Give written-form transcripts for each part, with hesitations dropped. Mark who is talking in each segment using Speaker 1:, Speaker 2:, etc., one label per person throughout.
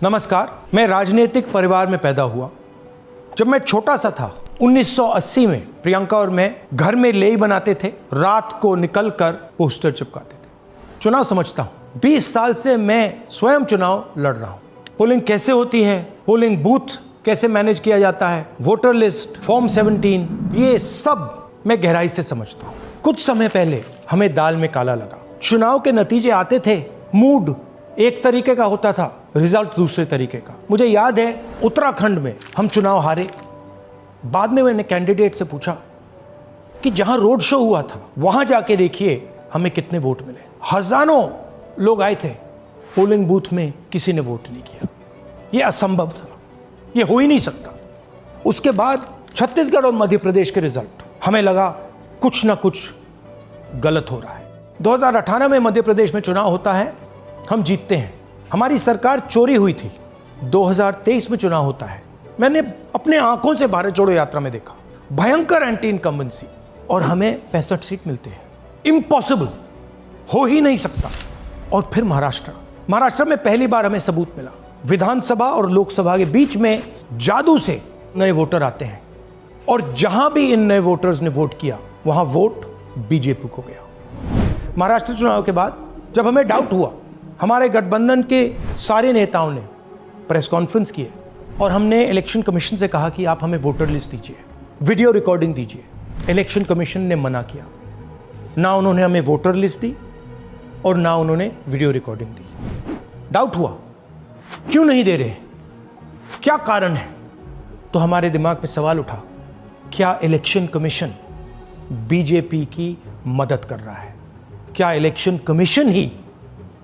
Speaker 1: नमस्कार, मैं राजनीतिक परिवार में पैदा हुआ। जब मैं छोटा सा था 1980 में प्रियंका और मैं घर में लेई बनाते थे, रात को निकलकर पोस्टर चिपकाते थे। चुनाव समझता हूं, 20 साल से मैं स्वयं चुनाव लड़ रहा हूं। पोलिंग कैसे होती है, पोलिंग बूथ कैसे मैनेज किया जाता है, वोटर लिस्ट, फॉर्म 17, ये सब मैं गहराई से समझता हूं। कुछ समय पहले हमें दाल में काला लगा। चुनाव के नतीजे आते थे, मूड एक तरीके का होता था, रिजल्ट दूसरे तरीके का। मुझे याद है उत्तराखंड में हम चुनाव हारे। बाद में मैंने कैंडिडेट से पूछा कि जहां रोड शो हुआ था वहां जाके देखिए हमें कितने वोट मिले। हजारों लोग आए थे, पोलिंग बूथ में किसी ने वोट नहीं किया। यह असंभव था, यह हो ही नहीं सकता। उसके बाद छत्तीसगढ़ और मध्य प्रदेश के रिजल्ट, हमें लगा कुछ ना कुछ गलत हो रहा है। 2018 में मध्य प्रदेश में चुनाव होता है, हम जीतते हैं, हमारी सरकार चोरी हुई थी। 2023 में चुनाव होता है, मैंने अपने आंखों से भारत जोड़ो यात्रा में देखा, भयंकर एंटी इनकम्बेंसी, और हमें 65 सीट मिलते हैं। इम्पॉसिबल, हो ही नहीं सकता। और फिर महाराष्ट्र में पहली बार हमें सबूत मिला। विधानसभा और लोकसभा के बीच में जादू से नए वोटर आते हैं, और जहां भी इन नए वोटर्स ने वोट किया वहां वोट बीजेपी को गया। महाराष्ट्र चुनाव के बाद जब हमें डाउट हुआ, हमारे गठबंधन के सारे नेताओं ने प्रेस कॉन्फ्रेंस किए और हमने इलेक्शन कमीशन से कहा कि आप हमें वोटर लिस्ट दीजिए, वीडियो रिकॉर्डिंग दीजिए। इलेक्शन कमीशन ने मना किया, ना उन्होंने हमें वोटर लिस्ट दी और ना उन्होंने वीडियो रिकॉर्डिंग दी। डाउट हुआ, क्यों नहीं दे रहे, क्या कारण है? तो हमारे दिमाग में सवाल उठा, क्या इलेक्शन कमीशन बीजेपी की मदद कर रहा है? क्या इलेक्शन कमीशन ही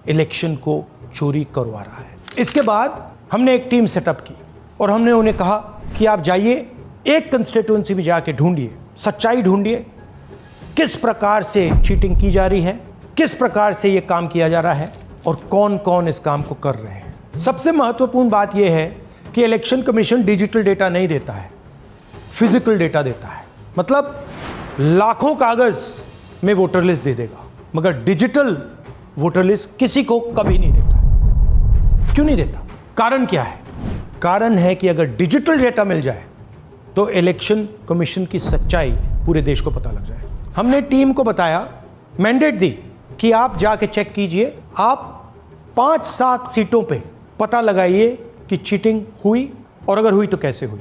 Speaker 1: इलेक्शन को चोरी करवा रहा है? इसके बाद हमने एक टीम सेटअप की और हमने उन्हें कहा कि आप जाइए, एक कंस्टिट्यूएंसी में जाके ढूंढिए, सच्चाई ढूंढिए, किस प्रकार से चीटिंग की जा रही है, किस प्रकार से ये काम किया जा रहा है और कौन कौन इस काम को कर रहे हैं। सबसे महत्वपूर्ण बात यह है कि इलेक्शन कमीशन डिजिटल डेटा नहीं देता है, फिजिकल डेटा देता है। मतलब लाखों कागज में वोटर लिस्ट दे देगा, मगर डिजिटल वोटर लिस्ट किसी को कभी नहीं देता। क्यों नहीं देता? कारण क्या है? कारण है कि अगर डिजिटल डेटा मिल जाए तो इलेक्शन कमीशन की सच्चाई पूरे देश को पता लग जाए। हमने टीम को बताया, मैंडेट दी कि आप जाके चेक कीजिए, आप 5-7 सीटों पे पता लगाइए कि चीटिंग हुई, और अगर हुई तो कैसे हुई।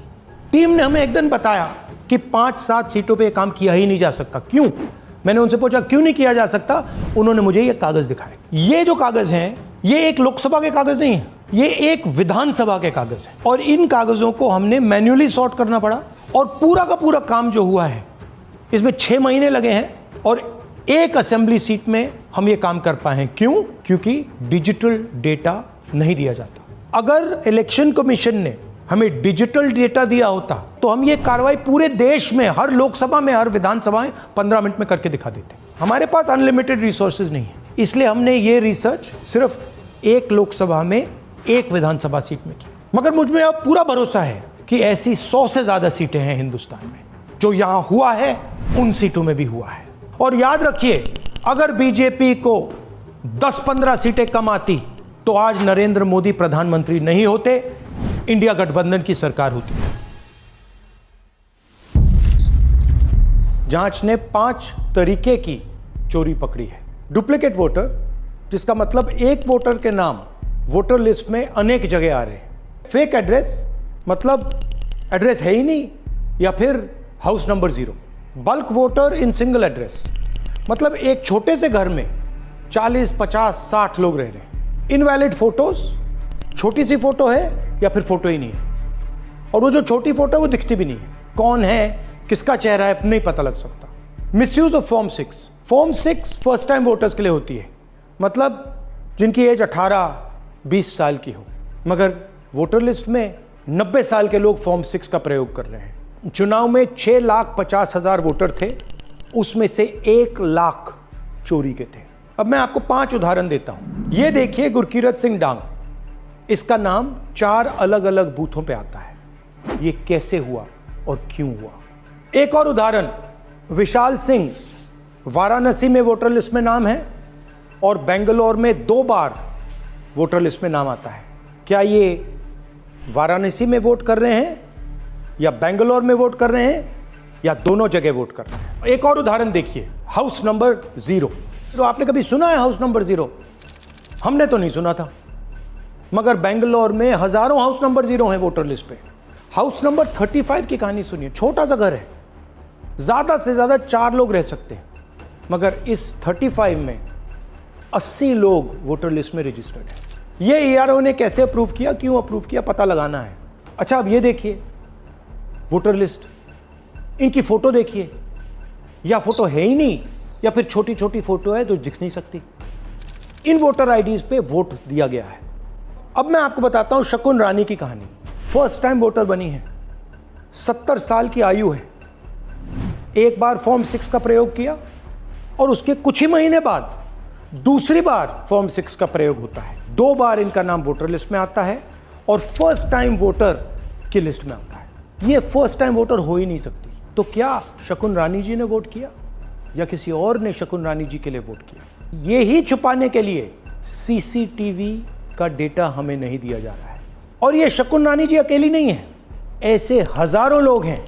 Speaker 1: टीम ने हमें एक दिन बताया कि 5-7 सीटों पे काम किया ही नहीं जा सकता। क्यों? मैंने उनसे पूछा क्यों नहीं किया जा सकता। उन्होंने मुझे ये कागज दिखाए। ये जो कागज हैं, ये एक लोकसभा के कागज नहीं है, ये एक विधानसभा के कागज है, और इन कागजों को हमने मैन्युअली सॉर्ट करना पड़ा। और पूरा का पूरा काम जो हुआ है, इसमें 6 महीने लगे हैं, और एक असेंबली सीट में हम ये काम कर पाए हैं। क्यों? क्योंकि डिजिटल डेटा नहीं दिया जाता। अगर इलेक्शन कमीशन ने हमें डिजिटल डेटा दिया होता तो हम ये कार्रवाई पूरे देश में, हर लोकसभा में, हर विधानसभा में 15 मिनट में करके दिखा देते। हमारे पास अनलिमिटेड रिसोर्सेज नहीं है, इसलिए हमने ये रिसर्च सिर्फ एक लोकसभा में, एक विधानसभा सीट में की। मगर मुझ में अब पूरा भरोसा है कि ऐसी 100 से ज्यादा सीटें हैं हिंदुस्तान में। जो यहां हुआ है उन सीटों में भी हुआ है। और याद रखिए, अगर बीजेपी को 10-15 सीटें कम आती तो आज नरेंद्र मोदी प्रधानमंत्री नहीं होते, इंडिया गठबंधन की सरकार होती। जांच ने 5 तरीके की चोरी पकड़ी है। डुप्लीकेट वोटर, जिसका मतलब एक वोटर के नाम वोटर लिस्ट में अनेक जगह आ रहे हैं। फेक एड्रेस, मतलब एड्रेस है ही नहीं, या फिर house number 0। Bulk voter in single address, मतलब एक छोटे से घर में 40, 50, 60 लोग रह रहे हैं। इनवैलिड फोटोज, छोटी सी फोटो है या फिर फोटो ही नहीं है, और वो जो छोटी फोटो है वो दिखती भी नहीं है। कौन है, किसका चेहरा है, नहीं पता लग सकता। Misuse of form 6। Form 6 first time voters के लिए होती है, मतलब जिनकी एज 18-20 साल की हो, मगर वोटर लिस्ट में 90 साल के लोग फॉर्म 6 का प्रयोग कर रहे हैं। चुनाव में 6,50,000 वोटर थे, उसमें से 1 लाख चोरी के थे। अब मैं आपको 5 उदाहरण देता हूं। ये देखिए, गुरकीरत सिंह डांग, इसका नाम 4 अलग अलग बूथों पे आता है। ये कैसे हुआ और क्यों हुआ? एक और उदाहरण, विशाल सिंह, वाराणसी में वोटर लिस्ट में नाम है और बेंगलोर में 2 बार वोटर लिस्ट में नाम आता है। क्या ये वाराणसी में वोट कर रहे हैं या बेंगलोर में वोट कर रहे हैं या दोनों जगह वोट कर रहे हैं? एक और उदाहरण देखिए, हाउस नंबर 0। तो आपने कभी सुना है हाउस नंबर 0? हमने तो नहीं सुना था, मगर बेंगलोर में हजारों हाउस नंबर 0 हैं वोटर लिस्ट पे। हाउस नंबर 35 की कहानी सुनिए। छोटा सा घर है, ज्यादा से ज्यादा 4 लोग रह सकते हैं, मगर इस 35 में 80 लोग वोटर लिस्ट में रजिस्टर्ड है। ये ERO ने कैसे अप्रूव किया, क्यों अप्रूव किया, पता लगाना है। अच्छा, अब ये देखिए वोटर लिस्ट, इनकी फोटो देखिए, या फोटो है ही नहीं या फिर छोटी छोटी फोटो है जो दिख नहीं सकती। इन वोटर आईडीज पे वोट दिया गया है। अब मैं आपको बताता हूं शकुन रानी की कहानी। फर्स्ट टाइम वोटर बनी है, 70 साल की आयु है। एक बार फॉर्म 6 का प्रयोग किया और उसके कुछ ही महीने बाद दूसरी बार फॉर्म 6 का प्रयोग होता है। 2 बार इनका नाम वोटर लिस्ट में आता है और फर्स्ट टाइम वोटर की लिस्ट में आता है। ये फर्स्ट टाइम वोटर हो ही नहीं सकती। तो क्या शकुन रानी जी ने वोट किया या किसी और ने शकुन रानी जी के लिए वोट किया? ये ही छुपाने के लिए CCTV का डेटा हमें नहीं दिया जा रहा है। और ये शकुन रानी जी अकेली नहीं है, ऐसे हजारों लोग हैं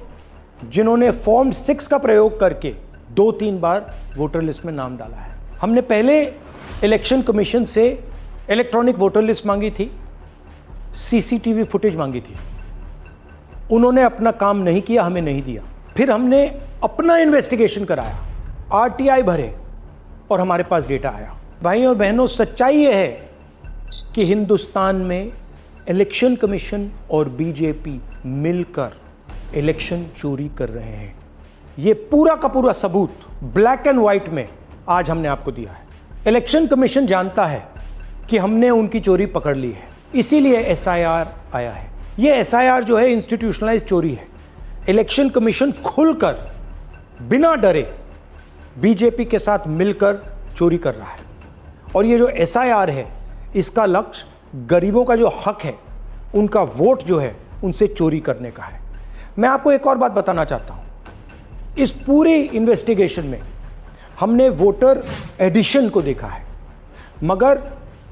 Speaker 1: जिन्होंने फॉर्म 6 का प्रयोग करके 2-3 बार वोटर लिस्ट में नाम डाला है। हमने पहले इलेक्शन कमीशन से इलेक्ट्रॉनिक वोटर लिस्ट मांगी थी, CCTV फुटेज मांगी थी। उन्होंने अपना काम नहीं किया, हमें नहीं दिया। फिर हमने अपना इन्वेस्टिगेशन कराया, RTI भरे और हमारे पास डेटा आया। भाई और बहनों, सच्चाई ये है कि हिंदुस्तान में इलेक्शन कमीशन और बीजेपी मिलकर इलेक्शन चोरी कर रहे हैं। ये पूरा का पूरा सबूत ब्लैक एंड व्हाइट में आज हमने आपको दिया है। इलेक्शन कमीशन जानता है कि हमने उनकी चोरी पकड़ ली है, इसीलिए SIR आया है। ये SIR जो है इंस्टीट्यूशनलाइज चोरी है। इलेक्शन कमीशन खुलकर बिना डरे बीजेपी के साथ मिलकर चोरी कर रहा है। और ये जो SIR है, इसका लक्ष्य गरीबों का जो हक है, उनका वोट जो है, उनसे चोरी करने का है। मैं आपको एक और बात बताना चाहता हूं। इस पूरी इन्वेस्टिगेशन में हमने वोटर एडिशन को देखा है, मगर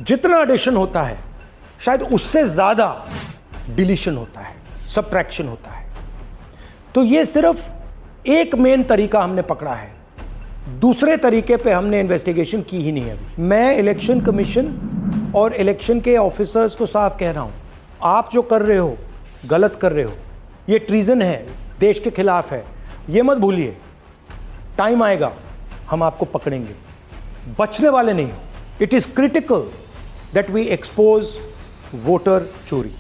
Speaker 1: जितना एडिशन होता है शायद उससे ज्यादा डिलीशन होता है, सबट्रैक्शन होता है। तो ये सिर्फ एक मेन तरीका हमने पकड़ा है, दूसरे तरीके पे हमने इन्वेस्टिगेशन की ही नहीं है अभी। मैं इलेक्शन कमीशन और इलेक्शन के ऑफिसर्स को साफ कह रहा हूं, आप जो कर रहे हो गलत कर रहे हो, ये ट्रीजन है, देश के खिलाफ है। ये मत भूलिए, टाइम आएगा हम आपको पकड़ेंगे, बचने वाले नहीं हो। It is critical that we expose voter चोरी।